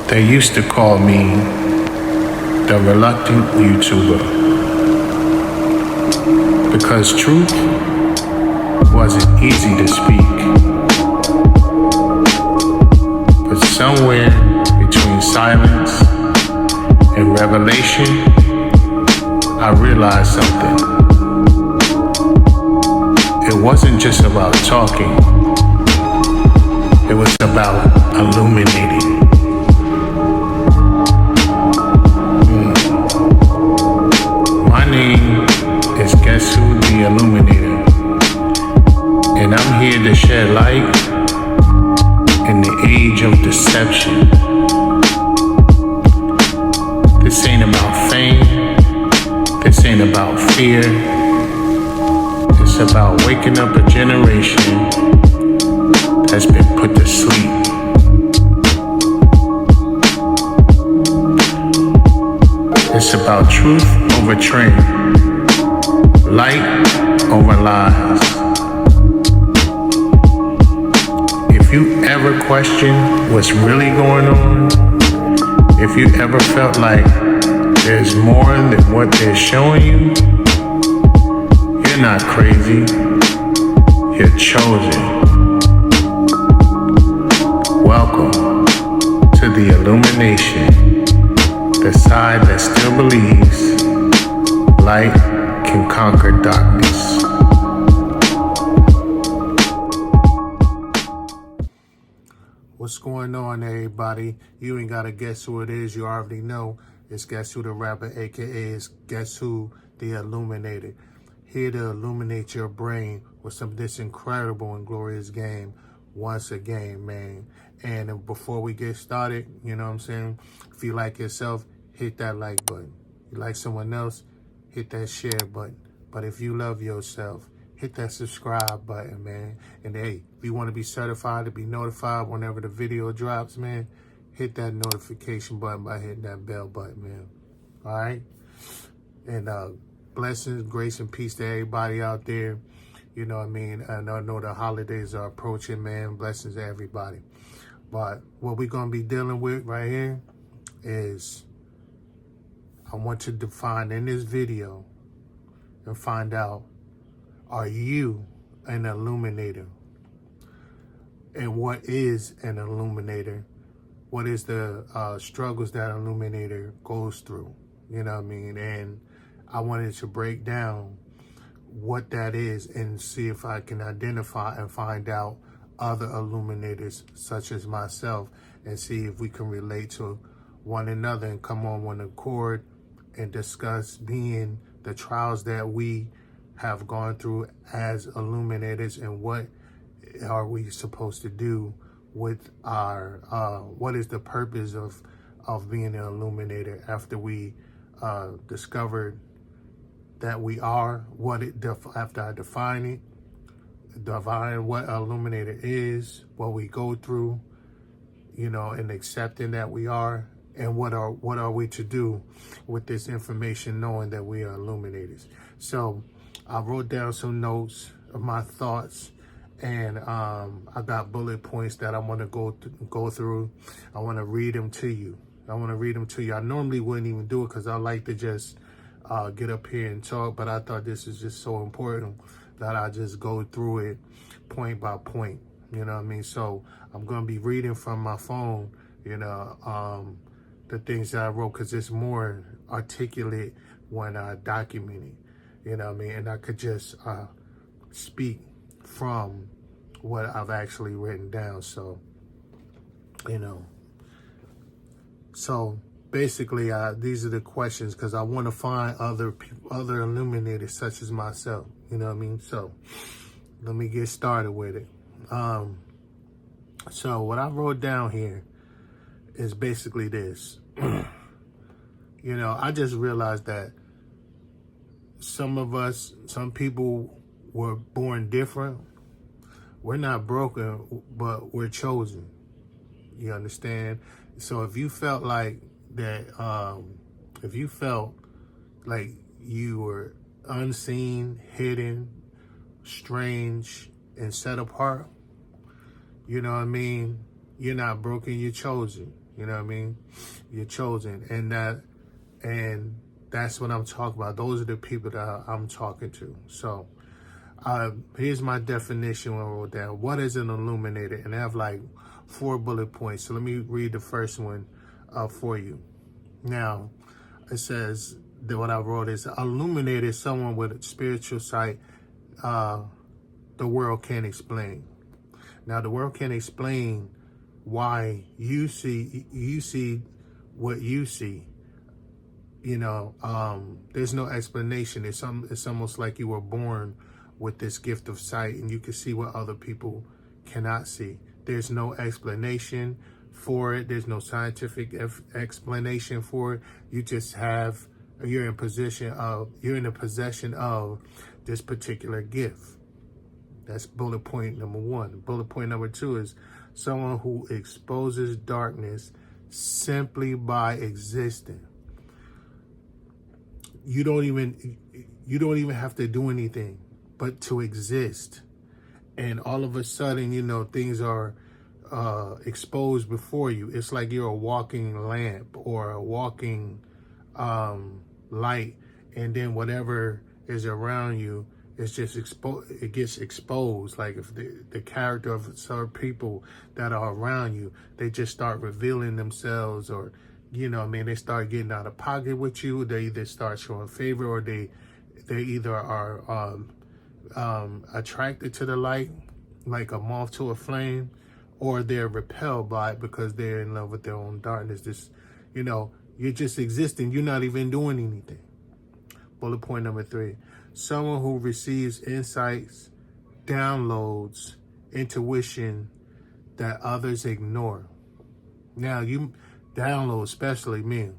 They used to call me the reluctant YouTuber because truth wasn't easy to speak. But somewhere between silence and revelation, I realized something. It wasn't just about talking, it was about illuminating. My name is Gues, Tha Illuminator, and I'm here to shed light in the age of deception. This ain't about fame, this ain't about fear, it's about waking up a generation that's been put to sleep. It's about truth over trend, light over lies. If you ever question what's really going on, if you ever felt like there's more than what they're showing you, you're not crazy, you're chosen. Welcome to the illumination, the side that still believes light can conquer darkness. What's going on, everybody? You ain't gotta guess who it is, you already know. It's Guess Who the Rapper, aka it's Guess Who Tha Illuminator. Here to illuminate your brain with some of this incredible and glorious game once again, man. And before we get started, you know what I'm saying? If you like yourself, hit that like button. You like someone else, hit that share button. But if you love yourself, hit that subscribe button, man. And hey, if you want to be certified to be notified whenever the video drops, man, hit that notification button by hitting that bell button, man. All right? And blessings, grace, and peace to everybody out there. You know what I mean? And I know the holidays are approaching, man. Blessings to everybody. But what we're going to be dealing with right here is I want to define in this video and find out, are you an illuminator? And what is an illuminator? What is the struggles that an illuminator goes through? You know what I mean? And I wanted to break down what that is and see if I can identify and find out other illuminators such as myself and see if we can relate to one another and come on one accord and discuss being the trials that we have gone through as illuminators and what are we supposed to do with our, what is the purpose of being an illuminator after we discovered that we are, after I define what an illuminator is, what we go through, you know, and accepting that we are, and what are we to do with this information, knowing that we are illuminators. So I wrote down some notes of my thoughts, and I got bullet points that I want to go through. I want to read them to you. I normally wouldn't even do it because I like to just get up here and talk, but I thought this is just so important that I just go through it point by point. You know what I mean? So I'm going to be reading from my phone, you know, the things that I wrote, because it's more articulate when I document it, you know what I mean? And I could just speak from what I've actually written down. So, you know, so basically these are the questions because I want to find other illuminators such as myself, you know what I mean? So let me get started with it. So what I wrote down here is basically this. You know, I just realized that some people were born different. We're not broken, but we're chosen. You understand? So if you felt like that, if you felt like you were unseen, hidden, strange, and set apart, you know what I mean? You're not broken, you're chosen. You know what I mean? You're chosen. And that's what I'm talking about. Those are the people that I'm talking to. So here's my definition when I wrote down. What is an illuminator? And I have like 4 bullet points. So let me read the first one for you. Now, it says that what I wrote is illuminator is someone with a spiritual sight the world can't explain. Now, the world can't explain why you see what you see. You know, there's no explanation. It's almost like you were born with this gift of sight and you can see what other people cannot see. There's no explanation for it. There's no scientific explanation for it. You just have, you're in possession of this particular gift. That's bullet point number 1. Bullet point number 2 is someone who exposes darkness simply by existing. You don't even have to do anything but to exist. And all of a sudden, you know, things are exposed before you. It's like you're a walking lamp or a walking light, and then whatever is around you is just it gets exposed. Like if the character of certain people that are around you, they just start revealing themselves, or you know what I mean, they start getting out of pocket with you. They either start showing favor, or they either are attracted to the light like a moth to a flame, or they're repelled by it because they're in love with their own darkness. This, you know, you're just existing. You're not even doing anything. Bullet point number 3, someone who receives insights, downloads, intuition that others ignore. Now, you download, especially me.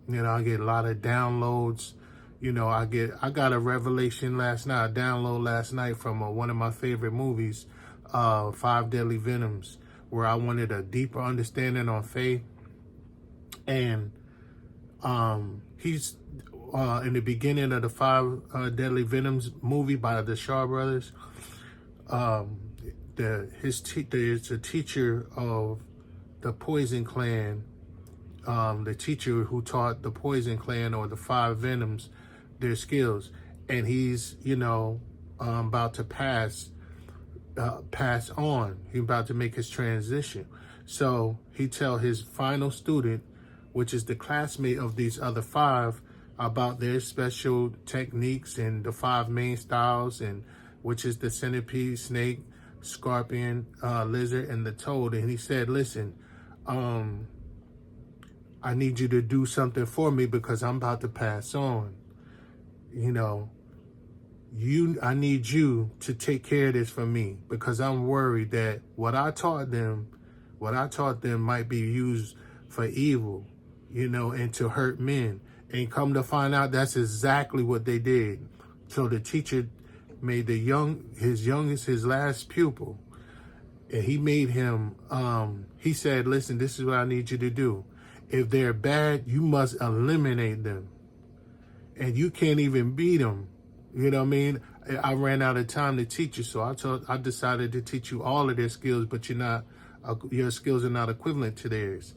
You know, I get a lot of downloads. You know, I got a revelation last night, a download last night from one of my favorite movies, 5 Deadly Venoms, where I wanted a deeper understanding on faith. And he's in the beginning of the 5 Deadly Venoms movie by the Shaw brothers. There's a teacher of the Poison Clan, the teacher who taught the Poison Clan or the 5 Venoms their skills, and he's, you know, about to pass on. He's about to make his transition. So he tell his final student, which is the classmate of these other 5, about their special techniques and the 5 main styles, and which is the centipede, snake, scorpion, lizard, and the toad. And he said, listen, I need you to do something for me because I'm about to pass on. You know, I need you to take care of this for me, because I'm worried that what I taught them might be used for evil, you know, and to hurt men. And come to find out, that's exactly what they did. So the teacher made his last pupil, and he made him, he said, listen, this is what I need you to do. If they're bad, you must eliminate them. And you can't even beat them. You know what I mean? I ran out of time to teach you, so I decided to teach you all of their skills, but your skills are not equivalent to theirs.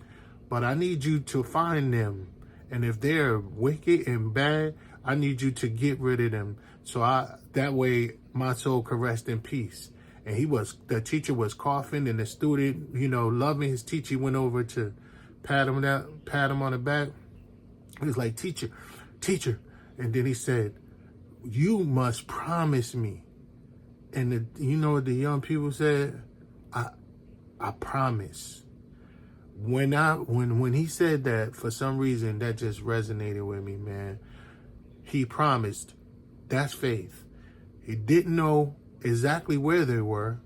But I need you to find them. And if they're wicked and bad, I need you to get rid of them. So that way my soul could rest in peace. And the teacher was coughing, and the student, you know, loving his teacher, he went over to pat him on the back. He was like, teacher. And then he said, you must promise me. And you know what the young people said? I promise. When he said that, for some reason, that just resonated with me, man. He promised. That's faith. He didn't know exactly where they were,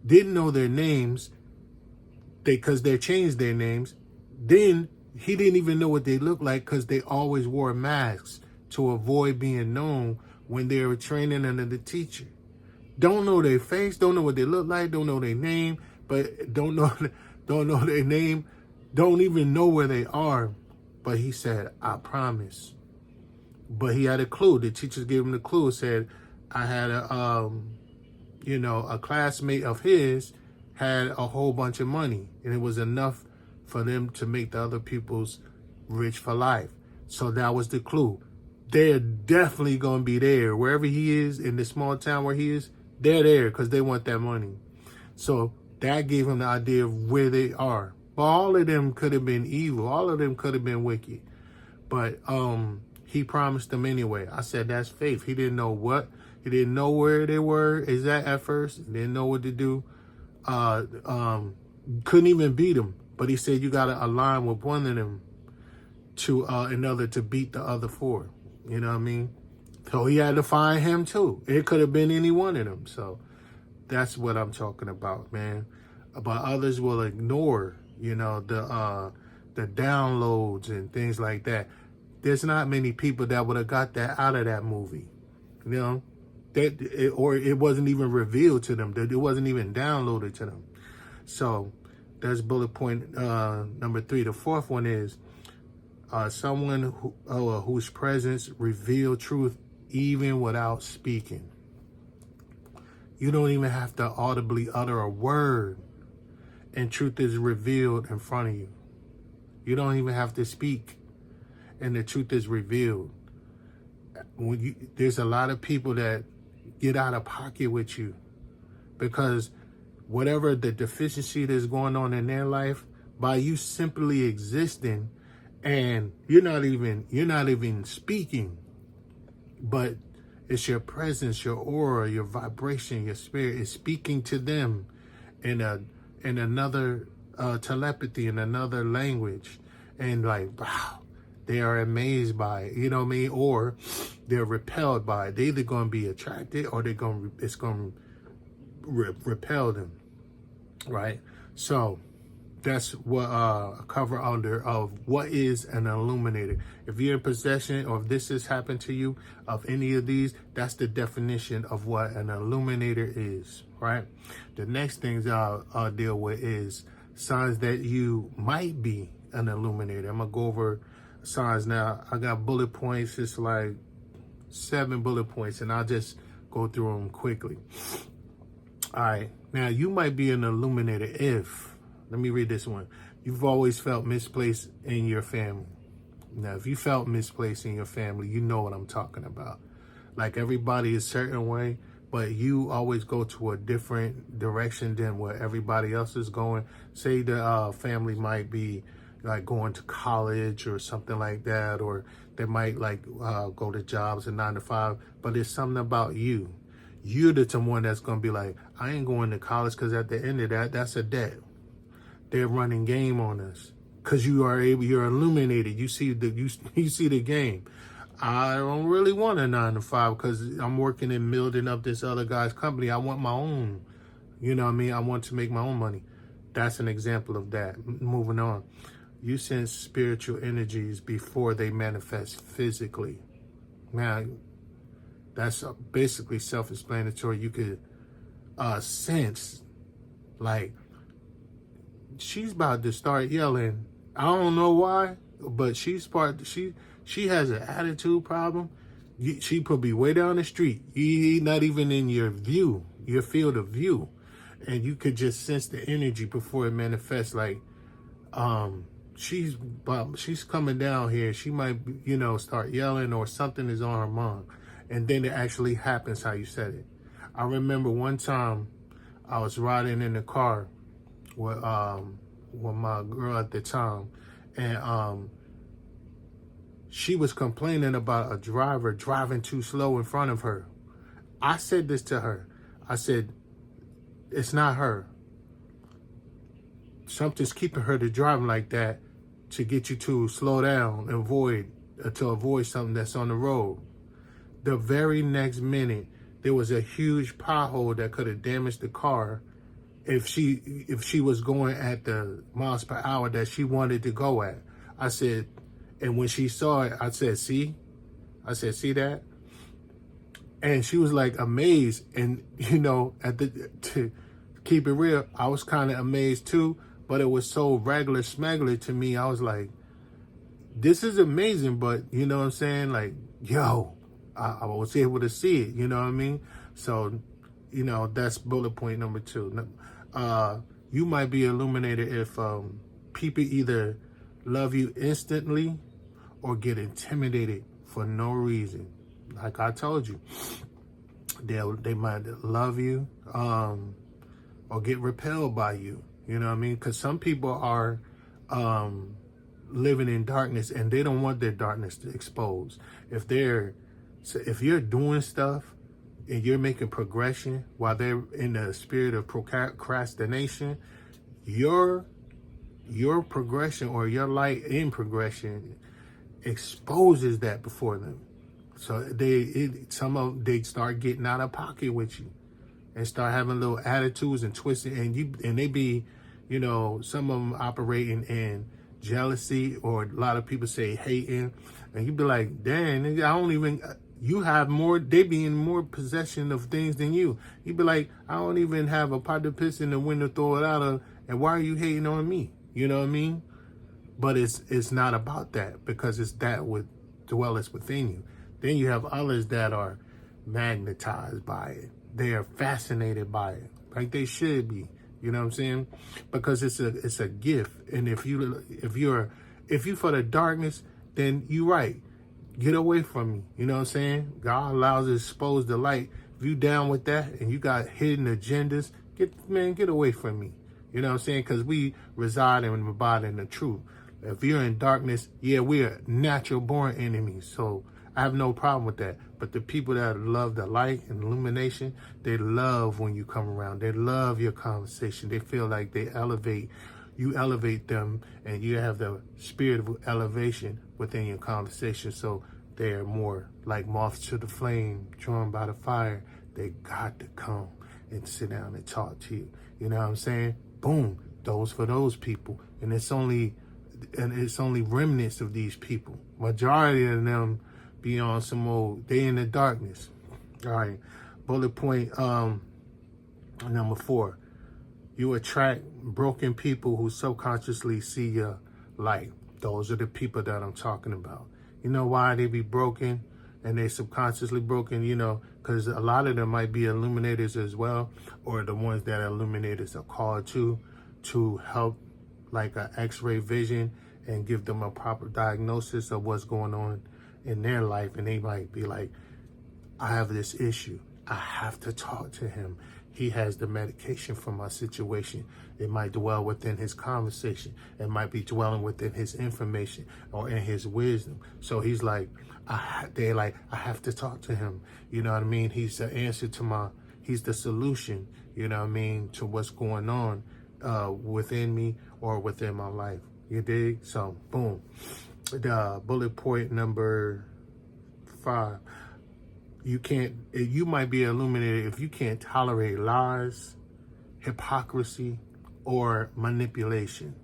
didn't know their names, because they changed their names. Then he didn't even know what they looked like, because they always wore masks to avoid being known when they were training under the teacher. Don't know their face, don't know what they look like, don't know their name, but don't know their name, don't even know where they are. But he said, I promise. But he had a clue. The teachers gave him the clue. Said, I had a classmate of his had a whole bunch of money, and it was enough for them to make the other people's rich for life. So that was the clue. They're definitely going to be there. Wherever he is, in the small town where he is, they're there because they want that money. So that gave him the idea of where they are. But all of them could have been evil. All of them could have been wicked. But he promised them anyway. I said, that's faith. He didn't know what. He didn't know where they were exact at first. He didn't know what to do. Couldn't even beat them. But he said, you got to align with one of them to in order to beat the other four. You know what I mean? So he had to find him too. It could have been any one of them. So that's what I'm talking about, man. But others will ignore, you know, the downloads and things like that. There's not many people that would have got that out of that movie, you know, or it wasn't even revealed to them. It wasn't even downloaded to them. So that's bullet point number 3. The fourth one is someone whose presence revealed truth even without speaking. You don't even have to audibly utter a word, and truth is revealed in front of you. You don't even have to speak, and the truth is revealed. There's a lot of people that get out of pocket with you because whatever the deficiency that's going on in their life, by you simply existing, and you're not even speaking, but it's your presence, your aura, your vibration, your spirit is speaking to them in another telepathy, in another language, and like, wow, they are amazed by it, you know what I mean? Or they're repelled by it. They're either going to be attracted or it's going to repel them, right? So that's what a cover under of what is an illuminator. If you're in possession, or if this has happened to you, of any of these, that's the definition of what an illuminator is, right? The next things I'll deal with is signs that you might be an illuminator. I'm gonna go over signs now. I got bullet points. It's like 7 bullet points, and I'll just go through them quickly. All right, now you might be an illuminator if, let me read this one. You've always felt misplaced in your family. Now, if you felt misplaced in your family, you know what I'm talking about. Like, everybody is a certain way, but you always go to a different direction than where everybody else is going. Say the family might be like going to college or something like that, or they might like go to jobs at 9 to 5, but it's something about you. You're the one that's going to be like, I ain't going to college, because at the end of that, that's a debt. They're running game on us because you're illuminated. You see the game. I don't really want a 9 to 5 because I'm working and building up this other guy's company. I want my own, you know what I mean? I want to make my own money. That's an example of that. Moving on. You sense spiritual energies before they manifest physically. Now, that's basically self-explanatory. You could sense, like, she's about to start yelling. I don't know why, but she has an attitude problem. She could be way down the street. He's not even in your view, your field of view. And you could just sense the energy before it manifests. Like, she's coming down here. She might, start yelling, or something is on her mind. And then it actually happens how you said it. I remember one time I was riding in the car with my girl at the time, and she was complaining about a driver driving too slow in front of her. I said this to her. I said, it's not her. Something's keeping her to driving like that to get you to slow down and to avoid something that's on the road. The very next minute, there was a huge pothole that could have damaged the car if she was going at the miles per hour that she wanted to go at. I said, and when she saw it, I said, see that? And she was like amazed. And, to keep it real, I was kind of amazed too, but it was so regular smuggler to me. I was like, this is amazing, but you know what I'm saying? Like, yo, I was able to see it, you know what I mean? So, that's bullet point number 2. You might be illuminated if people either love you instantly or get intimidated for no reason. Like I told you, they might love you or get repelled by you. You know what I mean? Because some people are living in darkness and they don't want their darkness to expose. If you're doing stuff and you're making progression while they're in the spirit of procrastination, your progression or your light in progression exposes that before them. So they start getting out of pocket with you and start having little attitudes and twisting, and they be, some of them operating in jealousy, or a lot of people say hating, and you be like, dang, nigga, you have more, they be in more possession of things than you. You be like, I don't even have a pot to piss in the window, throw it out of, and why are you hating on me? You know what I mean? But it's not about that, because it's that what dwelleth within you. Then you have others that are magnetized by it. They are fascinated by it, like they should be. You know what I'm saying? Because it's a gift. And if you for the darkness, then you right. Get away from me. You know what I'm saying? God allows us to expose the light. If you down with that and you got hidden agendas, get away from me. You know what I'm saying? Because we reside and abide in the truth. If you're in darkness, yeah, we are natural born enemies. So I have no problem with that. But the people that love the light and illumination, they love when you come around. They love your conversation. They feel like you elevate them, and you have the spirit of elevation within your conversation. So they are more like moths to the flame, drawn by the fire. They got to come and sit down and talk to you. You know what I'm saying? Boom. Those for those people. And it's only remnants of these people. Majority of them be on some old, they in the darkness. All right. Bullet point number 4. You attract broken people who subconsciously see your light. Those are the people that I'm talking about. You know why they be broken and they subconsciously broken? Because a lot of them might be illuminators as well, or the ones that illuminators are called to help, like an x-ray vision, and give them a proper diagnosis of what's going on in their life. And they might be like, I have this issue. I have to talk to him. He has the medication for my situation. It might dwell within his conversation. It might be dwelling within his information or in his wisdom. So he's like, I have to talk to him. You know what I mean? He's the answer he's the solution, you know what I mean, to what's going on within me or within my life. You dig? So, boom. The bullet point number 5. You might be illuminated if you can't tolerate lies, hypocrisy, or manipulation.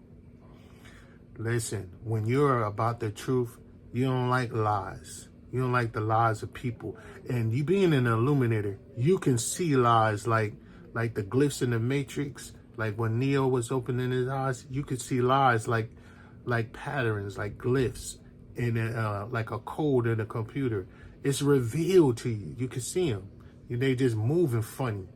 Listen, when you're about the truth, you don't like lies. You don't like the lies of people. And you being an illuminator, you can see lies like the glyphs in the Matrix. Like when Neo was opening his eyes, you could see lies like patterns, like glyphs, in like a code in a computer. It's revealed to you. You can see them. They just moving funny.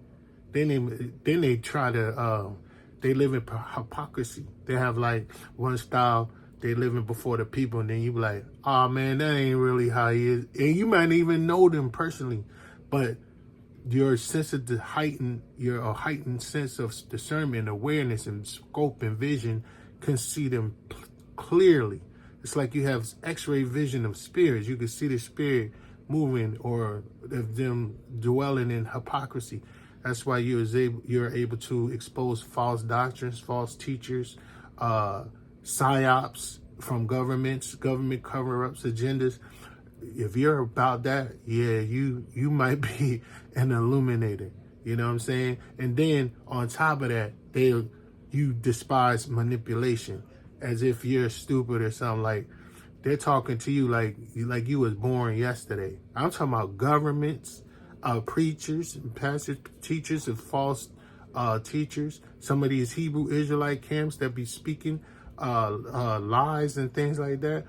Then they try to they live in hypocrisy. They have like one style. They living before the people, and then you be like, oh man, that ain't really how he is. And you might even know them personally, but your sense of heightened sense of discernment, awareness, and scope and vision can see them clearly. It's like you have x-ray vision of spirits. You can see the spirit moving, or of them dwelling in hypocrisy. That's why you're able to expose false doctrines, false teachers, psyops from government cover-ups, agendas. If you're about that, yeah, you might be an illuminator. You know what I'm saying? And then on top of that, you despise manipulation, as if you're stupid or something. Like they're talking to you like you was born yesterday. I'm talking about governments, preachers, and pastors, teachers, and false teachers. Some of these Hebrew Israelite camps that be speaking lies and things like that.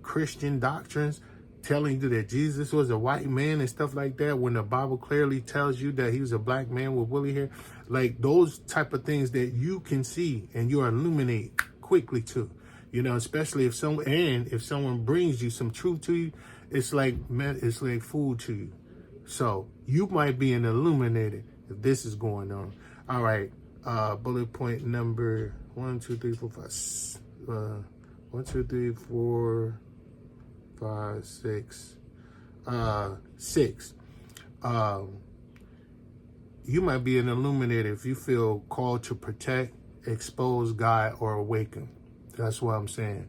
Christian doctrines telling you that Jesus was a white man and stuff like that, when the Bible clearly tells you that he was a black man with woolly hair. Like those type of things that you can see and you illuminate quickly too. You know, especially if someone brings you some truth to you, it's like food to you. So you might be an illuminator if this is going on. All right. Bullet point number 1, 2, 3, 4, 5. 1, 2, 3, 4, 5, 6. 6. You might be an illuminator if you feel called to protect, expose, guide, or awaken. That's what I'm saying.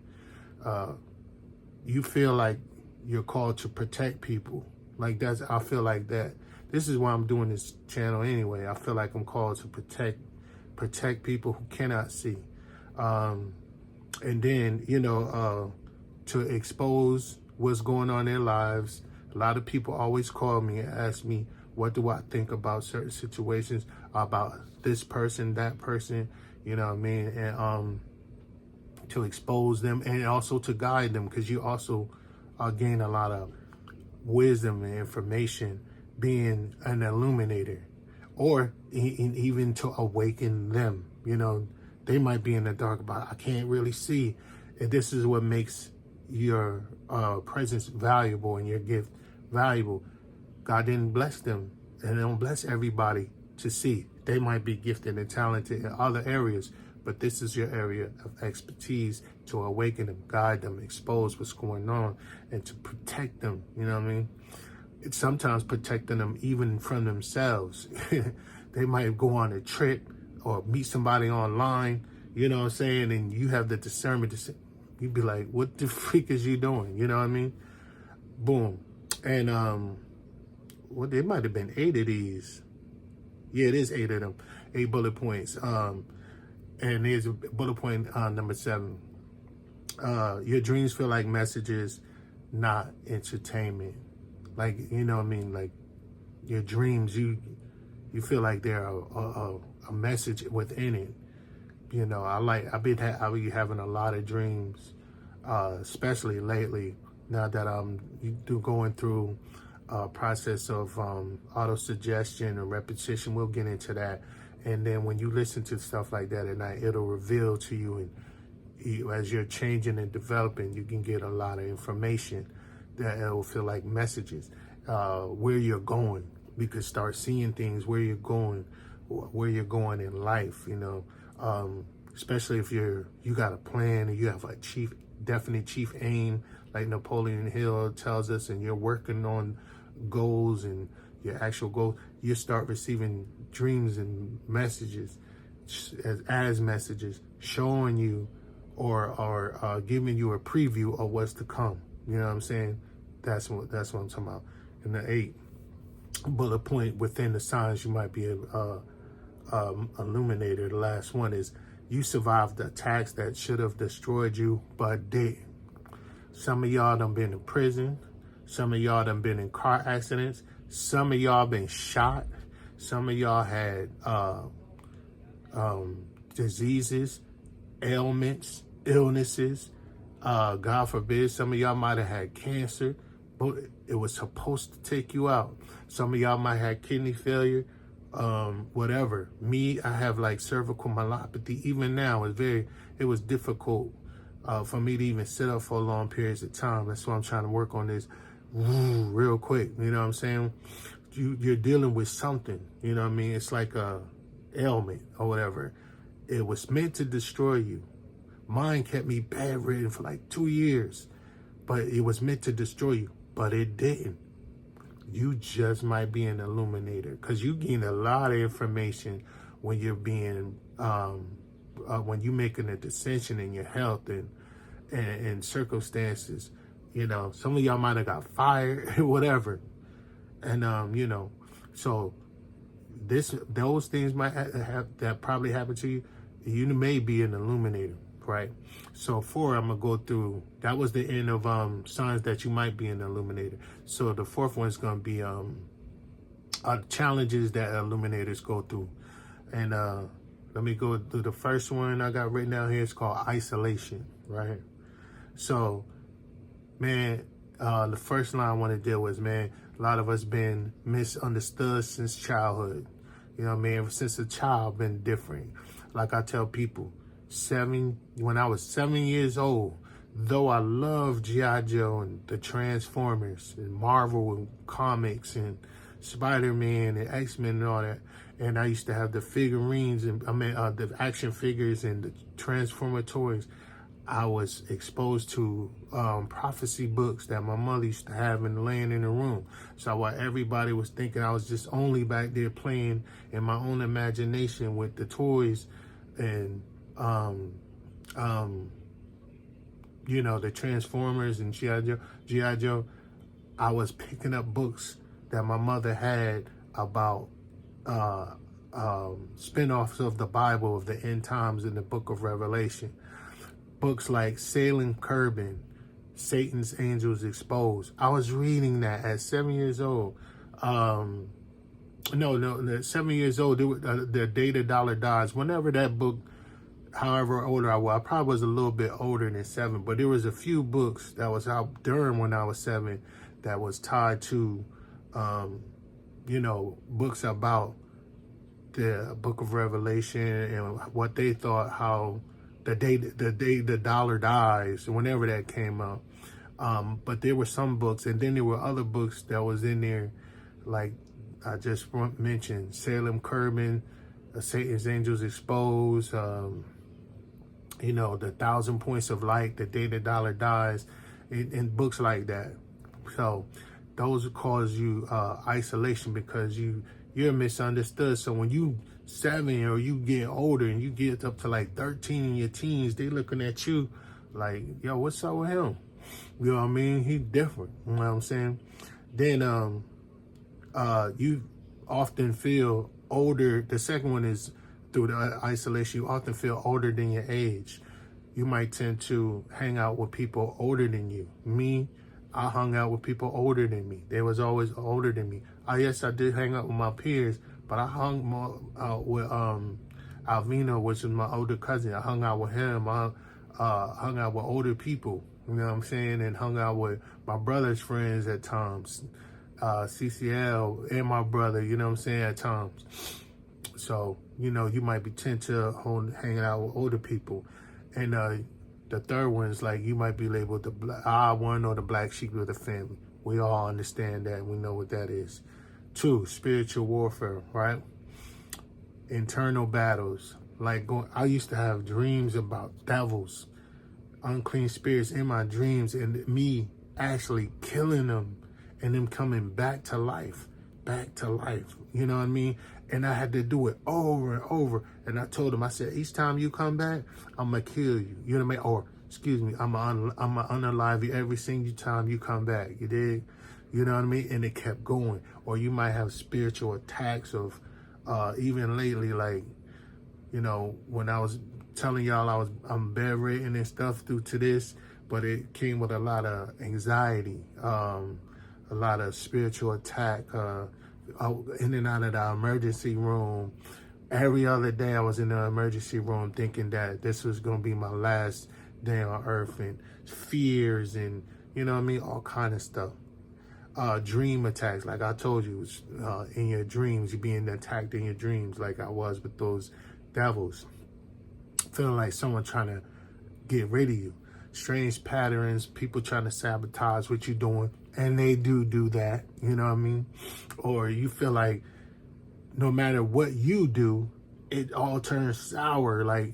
You feel like you're called to protect people. Like I feel like that. This is why I'm doing this channel anyway. I feel like I'm called to protect people who cannot see. And then, to expose what's going on in their lives. A lot of people always call me and ask me, what do I think about certain situations, about this person, that person, you know what I mean? And to expose them and also to guide them, because you also gain a lot of wisdom and information being an illuminator, or even to awaken them. They might be in the dark, but I can't really see. And this is what makes your presence valuable and your gift valuable. God didn't bless them, and they don't bless everybody to see. They might be gifted and talented in other areas, but this is your area of expertise to awaken them, guide them, expose what's going on, and to protect them. You know what I mean? It's sometimes protecting them even from themselves. They might go on a trip or meet somebody online, you know what I'm saying? And you have the discernment to say, you'd be like, what the freak is you doing? You know what I mean? Boom. And it might have been 8 of these. Yeah, it is 8 of them. 8 bullet points. And here's bullet point number 7. Your dreams feel like messages, not entertainment. Like, you know what I mean? Like your dreams, you feel like they're a message within it. I've been having a lot of dreams, especially lately. Now that I'm going through a process of auto-suggestion and repetition, we'll get into that. And then when you listen to stuff like that at night, it'll reveal to you, and as you're changing and developing, you can get a lot of information that it will feel like messages. Where you're going, you can start seeing things, where you're going in life. Especially if you got a plan and you have a definite chief aim, like Napoleon Hill tells us, and you're working on goals and your actual goals, you start receiving dreams and messages as messages showing you or giving you a preview of what's to come. You know what I'm saying? That's what I'm talking about. And the 8 bullet point within the signs you might be illuminator. The last one is you survived the attacks that should have destroyed you but didn't. Some of y'all done been in prison. Some of y'all done been in car accidents. Some of y'all been shot. Some of y'all had diseases, ailments, illnesses. God forbid, some of y'all might have had cancer, but it was supposed to take you out. Some of y'all might have kidney failure, whatever. Me, I have like cervical myelopathy. Even now, it was difficult for me to even sit up for long periods of time. That's why I'm trying to work on this real quick. You know what I'm saying? You're dealing with something. You know what I mean? It's like a ailment or whatever. It was meant to destroy you. Mine kept me bedridden for like 2 years, but it was meant to destroy you, but it didn't. You just might be an illuminator, because you gain a lot of information when you're being, when you're making a decision in your health and circumstances. Some of y'all might have got fired, whatever. And, so those things might have that probably happened to you. You may be an illuminator. Right. So 4, I'm going to go through. That was the end of signs that you might be an illuminator. So the 4th one is going to be challenges that illuminators go through. And let me go through the first one I got written down here. It's called isolation. Right. So, man, the first line I want to deal with, man, a lot of us been misunderstood since childhood. You know what I mean? Ever since a child, been different. Like I tell people, when I was 7 years old. Though I loved G.I. Joe and the Transformers and Marvel and comics and Spider-Man and X-Men and all that, and I used to have the figurines and the action figures and the Transformer toys, I was exposed to prophecy books that my mother used to have and laying in the room. So while everybody was thinking I was just only back there playing in my own imagination with the toys and you know, the Transformers and G.I. Joe, I was picking up books that my mother had about spin-offs of the Bible, of the end times in the book of Revelation. Books like Salem Kerbin, Satan's Angels Exposed. I was reading that at 7 years old. No, 7 years old, the Day the Dollar Dies. Whenever that book, however older I was, I probably was a little bit older than 7, but there was a few books that was out during when I was 7 that was tied to, you know, books about the book of Revelation and what they thought, how the day the dollar dies, whenever that came out. But there were some books, and then there were other books that was in there, like I just mentioned, Salem Kerbin, Satan's Angels Exposed, you know, the 1,000 Points of Light, The Day the Dollar Dies, and books like that. So those cause you isolation because you're misunderstood. So when you 7 or you get older and you get up to like 13 in your teens, they looking at you like, yo, what's up with him? You know what I mean? He different. You know what I'm saying? Then you often feel older. The second one is through the isolation, you often feel older than your age. You might tend to hang out with people older than you. Me, I hung out with people older than me. They was always older than me. Yes, I did hang out with my peers, but I hung more out with Alvino, which is my older cousin. I hung out with him. I hung out with older people, you know what I'm saying, and hung out with my brother's friends at times, CCL and my brother, you know what I'm saying, at times. So, you know, you might be tend to hanging out with older people. And the third one is like you might be labeled the odd one or the black sheep of the family. We all understand that. We know what that is. 2, spiritual warfare, right? Internal battles. Like I used to have dreams about devils, unclean spirits in my dreams, and me actually killing them and them coming back to life. You know what I mean? And I had to do it over and over. And I told him, I said, each time you come back, I'm going to kill you. You know what I mean? Or, excuse me, I'm going to unalive you every single time you come back. You dig? You know what I mean? And it kept going. Or you might have spiritual attacks of, even lately, like, you know, when I was telling y'all I'm bedridden and stuff due to this, but it came with a lot of anxiety, a lot of spiritual attack, in and out of the emergency room. Every other day I was in the emergency room thinking that this was going to be my last day on earth, and fears and, you know what I mean, all kind of stuff. Dream attacks, like I told you, in your dreams, you're being attacked in your dreams like I was with those devils. Feeling like someone trying to get rid of you. Strange patterns, people trying to sabotage what you're doing, and they do that, you know what I mean? Or you feel like no matter what you do, it all turns sour. Like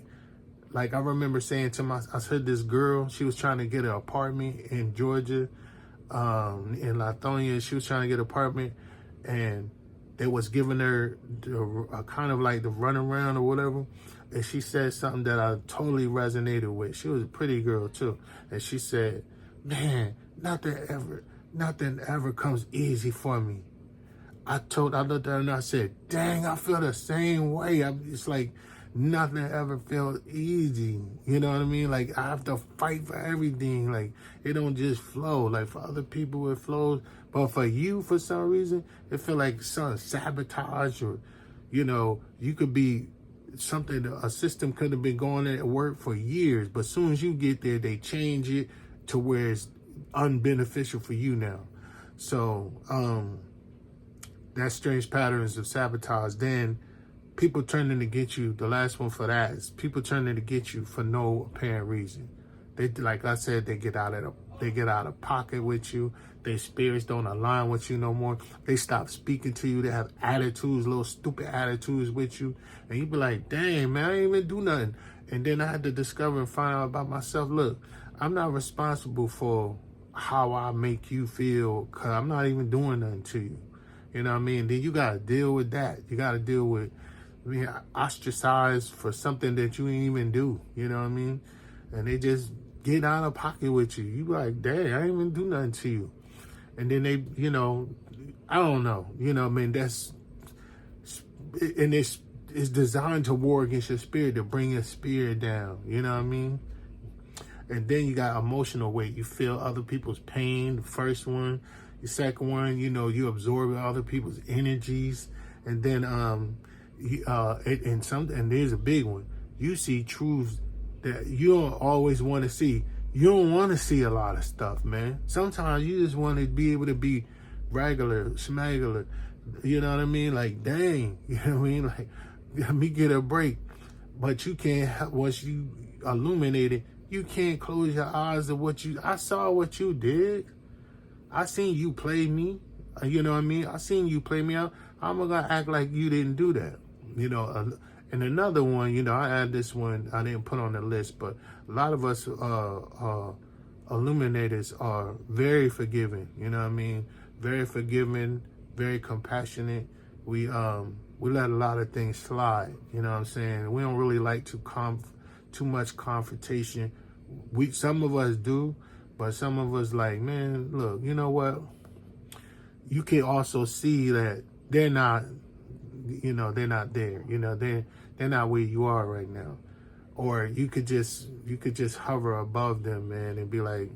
I remember saying to I heard this girl, she was trying to get an apartment in Georgia, in Lithonia. She was trying to get an apartment, and they was giving her kind of like the runaround or whatever. And she said something that I totally resonated with. She was a pretty girl too. And she said, man, nothing ever comes easy for me. I looked at her and I said, dang, I feel the same way. It's like nothing ever feels easy. You know what I mean? Like I have to fight for everything. Like it don't just flow. Like for other people it flows. But for you, for some reason, it feel like some sabotage, or, you know, you could be something, a system could have been going at work for years, but as soon as you get there, they change it to where it's unbeneficial for you now. So that's strange patterns of sabotage. Then people turning to get you. The last one for that is people turning to get you for no apparent reason. They, like I said, they get out of pocket with you. Their spirits don't align with you no more. They stop speaking to you. They have attitudes, little stupid attitudes with you, and you be like, "Dang, man, I ain't even do nothing." And then I had to discover and find out about myself. Look, I'm not responsible for how I make you feel, because I'm not even doing nothing to you. You know what I mean? Then you got to deal with that. You got to deal with being ostracized for something that you ain't even do. You know what I mean? And they just get out of pocket with you. You like, dang, I ain't even do nothing to you. And then they, you know, I don't know. You know what I mean? And it's designed to war against your spirit, to bring your spirit down. You know what I mean? And then you got emotional weight. You feel other people's pain, the first one. The second one, you know, you absorb other people's energies. And then, and there's a big one. You see truths that you don't always want to see. You don't want to see a lot of stuff, man. Sometimes you just want to be able to be regular, smagular. You know what I mean? Like, dang, you know what I mean? Like, let me get a break. But you can't, once you illuminated, you can't close your eyes to I saw what you did. I seen you play me. You know what I mean? I seen you play me out. How am I going to act like you didn't do that? You know, and another one, you know, I had this one I didn't put on the list, but a lot of us illuminators are very forgiving. You know what I mean? Very forgiving, very compassionate. We let a lot of things slide. You know what I'm saying? We don't really like too much confrontation. Some of us do, but some of us like, man, look, you know what? You can also see that they're not, you know, they're not there. You know, they're not where you are right now. Or you could just hover above them, man, and be like,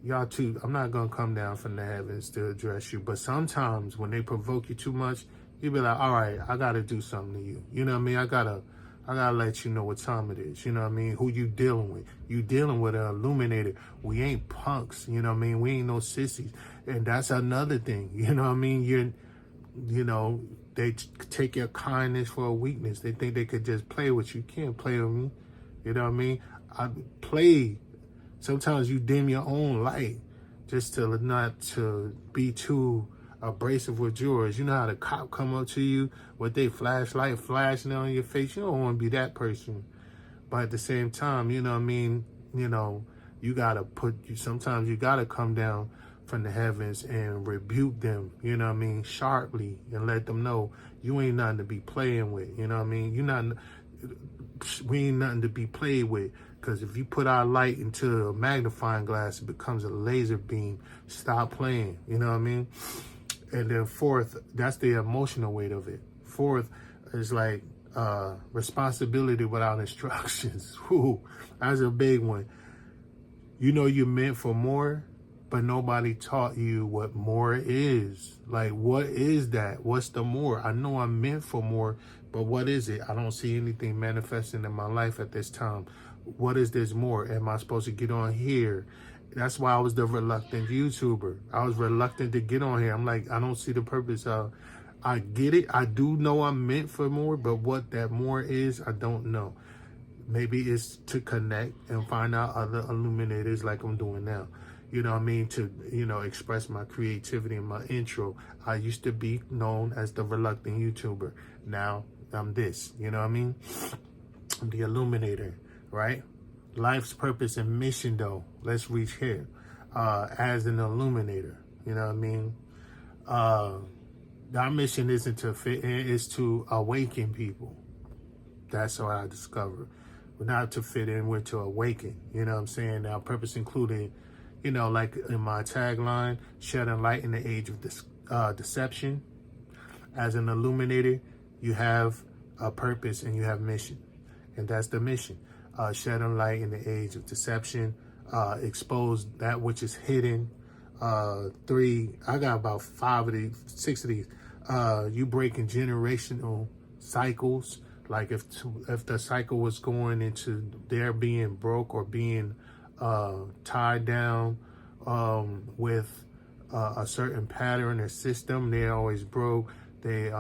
y'all too, I'm not gonna come down from the heavens to address you. But sometimes when they provoke you too much, you be like, all right, I gotta do something to you. You know what I mean? I gotta let you know what time it is. You know what I mean? Who you dealing with? You dealing with an illuminator. We ain't punks. You know what I mean? We ain't no sissies. And that's another thing. You know what I mean? You know, they take your kindness for a weakness. They think they could just play with you. You can't play with me. You know what I mean? I play. Sometimes you dim your own light just to not to be too abrasive with yours. You know how the cop come up to you with their flashlight flashing on your face. You don't want to be that person. But at the same time, you know what I mean? You know, sometimes you got to come down from the heavens and rebuke them, you know what I mean, sharply, and let them know you ain't nothing to be playing with. You know what I mean? We ain't nothing to be played with. Because if you put our light into a magnifying glass, it becomes a laser beam. Stop playing. You know what I mean? And then fourth, that's the emotional weight of it. Fourth is like responsibility without instructions. Whew, that's a big one. You know you're meant for more, but nobody taught you what more is. Like, what is that? What's the more? I know I'm meant for more, but what is it? I don't see anything manifesting in my life at this time. What is this more? Am I supposed to get on here? That's why I was the reluctant YouTuber. I was reluctant to get on here. I'm like, I don't see the purpose of. I get it. I do know I'm meant for more, but what that more is, I don't know. Maybe it's to connect and find out other illuminators like I'm doing now. You know what I mean? To, you know, express my creativity in my intro. I used to be known as the reluctant YouTuber. Now I'm this, you know what I mean? I'm the illuminator, right? Life's purpose and mission, though. Let's reach here. As an illuminator, you know what I mean? Our mission isn't to fit in, it's to awaken people. That's what I discovered. We're not to fit in, we're to awaken. You know what I'm saying? Our purpose included, you know, like in my tagline, shedding light in the age of deception. As an illuminator, you have a purpose and you have mission. And that's the mission. Shedding light in the age of deception. Expose that which is hidden. 3, I got about 6 of these. You breaking generational cycles. Like if the cycle was going into their being broke or being tied down with a certain pattern or system, they always broke. They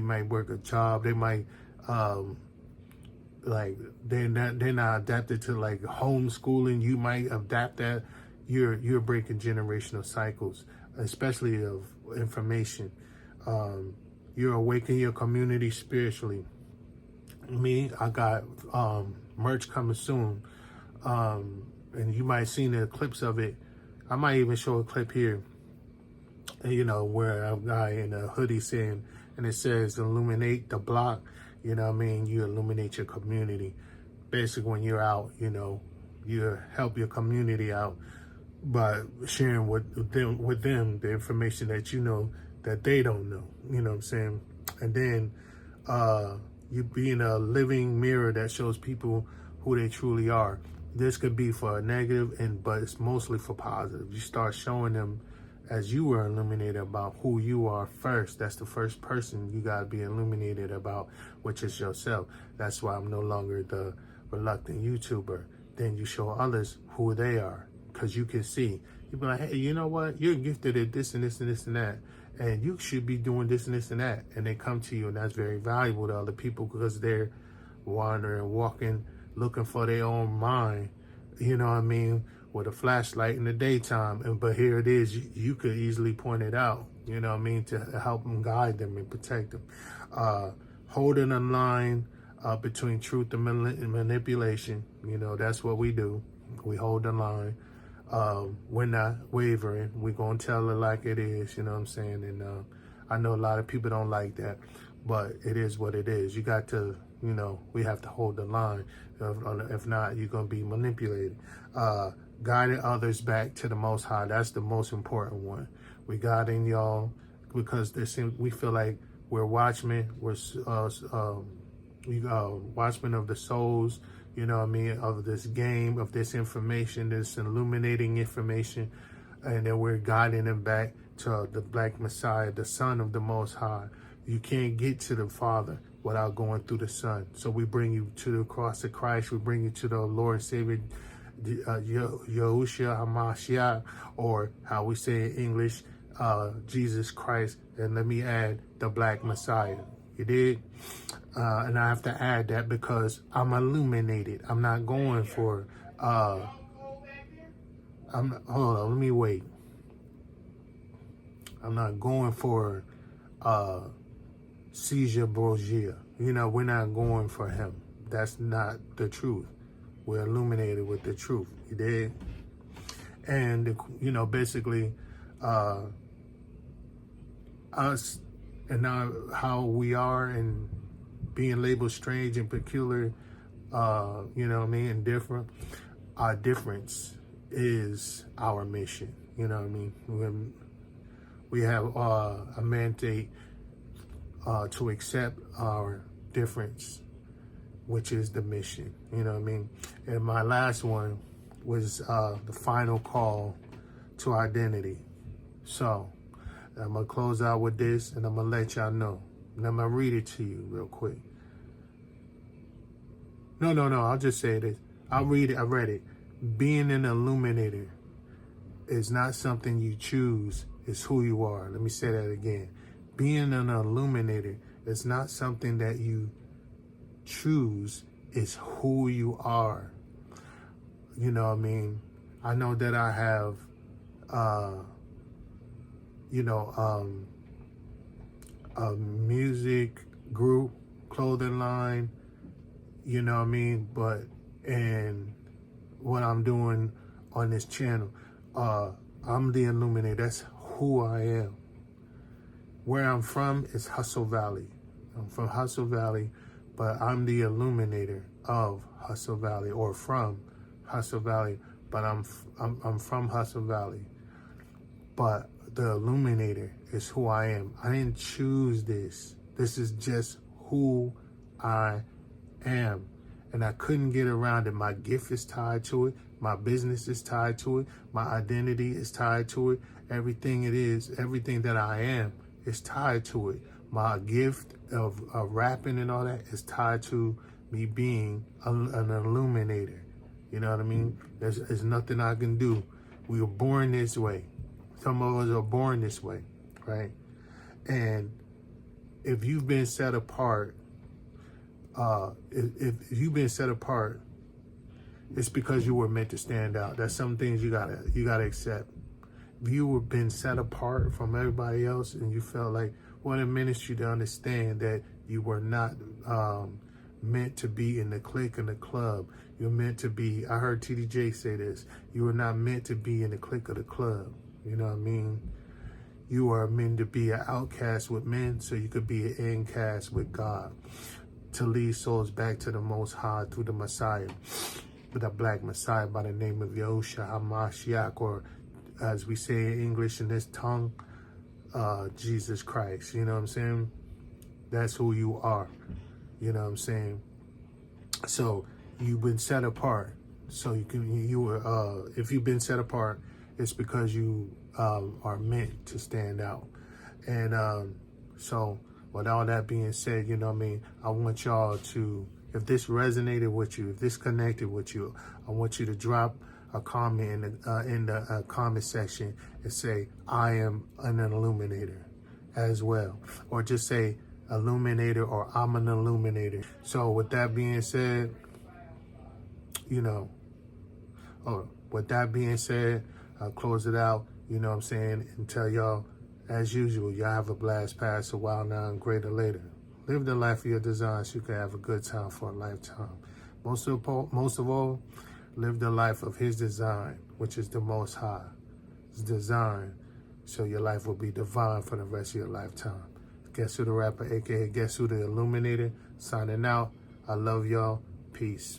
might work a job. They might Like they're not adapted to like homeschooling. You might adapt that. You're breaking generational cycles, especially of information. You're awakening your community spiritually. Me, I got merch coming soon, and you might have seen the clips of it. I might even show a clip here, where a guy in a hoodie saying, and it says illuminate the block. You know what I mean? You illuminate your community. Basically, when you're out, you help your community out by sharing with them the information that you know that they don't know. You know what I'm saying? And then you being a living mirror that shows people who they truly are. This could be for a negative, but it's mostly for positive. You start showing them as you were illuminated about who you are first. That's the first person you got to be illuminated about, which is yourself. That's why I'm no longer the reluctant YouTuber. Then you show others who they are, because you can see. You be like, hey, you know what? You're gifted at this and this and this and that, and you should be doing this and this and that. And they come to you, and that's very valuable to other people because they're wandering, walking, looking for their own mind. You know what I mean? With a flashlight in the daytime, but here it is. You could easily point it out. You know what I mean? To help them, guide them, and protect them. Holding a line between truth and manipulation. That's what we do. We hold the line. We're not wavering. We're gonna tell it like it is. You know what I'm saying? And I know a lot of people don't like that, but it is what it is. You got to, we have to hold the line. If not, you're gonna be manipulated. Guiding others back to the Most High. That's the most important one. We guiding y'all because we feel like we're watchmen. We're watchmen of the souls. You know what I mean? Of this game, of this information, this illuminating information, and then we're guiding them back to the Black Messiah, the Son of the Most High. You can't get to the Father without going through the Son. So we bring you to the cross of Christ. We bring you to the Lord and Savior, Yahushua HaMashiach, or how we say in English, Jesus Christ, and let me add, the Black Messiah. You did? And I have to add that because I'm illuminated. I'm not going for, hold on, let me wait. I'm not going for Caesar Borgia. We're not going for him. That's not the truth. We're illuminated with the truth. You did? And, basically, us and now how we are and being labeled strange and peculiar, and different. Our difference is our mission. You know what I mean? We have a mandate to accept our difference, which is the mission. You know what I mean? And my last one was the final call to identity. So I'm going to close out with this, and I'm going to let y'all know. And I'm going to read it to you real quick. No, I'll just say this. I'll read it. I read it. Being an illuminator is not something you choose. It's who you are. Let me say that again. Being an illuminator is not something that you choose. It's who you are. You know what I mean? I know that I have, a music group, clothing line, you know what I mean? And what I'm doing on this channel, I'm the illuminator. That's who I am. Where I'm from is Hustle Valley. I'm from Hustle Valley, but I'm the illuminator of Hustle Valley, or from Hustle Valley, but I'm from Hustle Valley. But the illuminator is who I am. I didn't choose this. This is just who I am. And I couldn't get around it. My gift is tied to it. My business is tied to it. My identity is tied to it. Everything it is, everything that I am is tied to it. My gift of rapping and all that is tied to me being an illuminator. You know what I mean? There's nothing I can do. We were born this way. Some of us are born this way, right? And if you've been set apart, if you've been set apart, it's because you were meant to stand out. That's some things you gotta accept. If you were been set apart from everybody else, and you felt like, well, it ministry to understand that you were not meant to be in the clique and the club. You're meant to be. I heard TDJ say this. You were not meant to be in the clique of the club. You know what I mean? You are meant to be an outcast with men, so you could be an incast with God, to lead souls back to the Most High through the Messiah, with a black Messiah by the name of Yahushua HaMashiach, or as we say in English in this tongue, Jesus Christ. You know what I'm saying? That's who you are. You know what I'm saying? So you've been set apart. So if you've been set apart, it's because you are meant to stand out. And so with all that being said, you know what I mean, I want y'all to, if this resonated with you, if this connected with you, I want you to drop a comment in the comment section and say, I am an illuminator as well. Or just say illuminator, or I'm an illuminator. So with that being said, you know, with that being said, I'll close it out, you know what I'm saying, and tell y'all, as usual, y'all have a blast, pass a while now, and greater later. Live the life of your design so you can have a good time for a lifetime. Most of all, live the life of his design, which is the Most High. It's designed so your life will be divine for the rest of your lifetime. Guess Who the Rapper, aka Guess Who the Illuminator, signing out. I love y'all. Peace.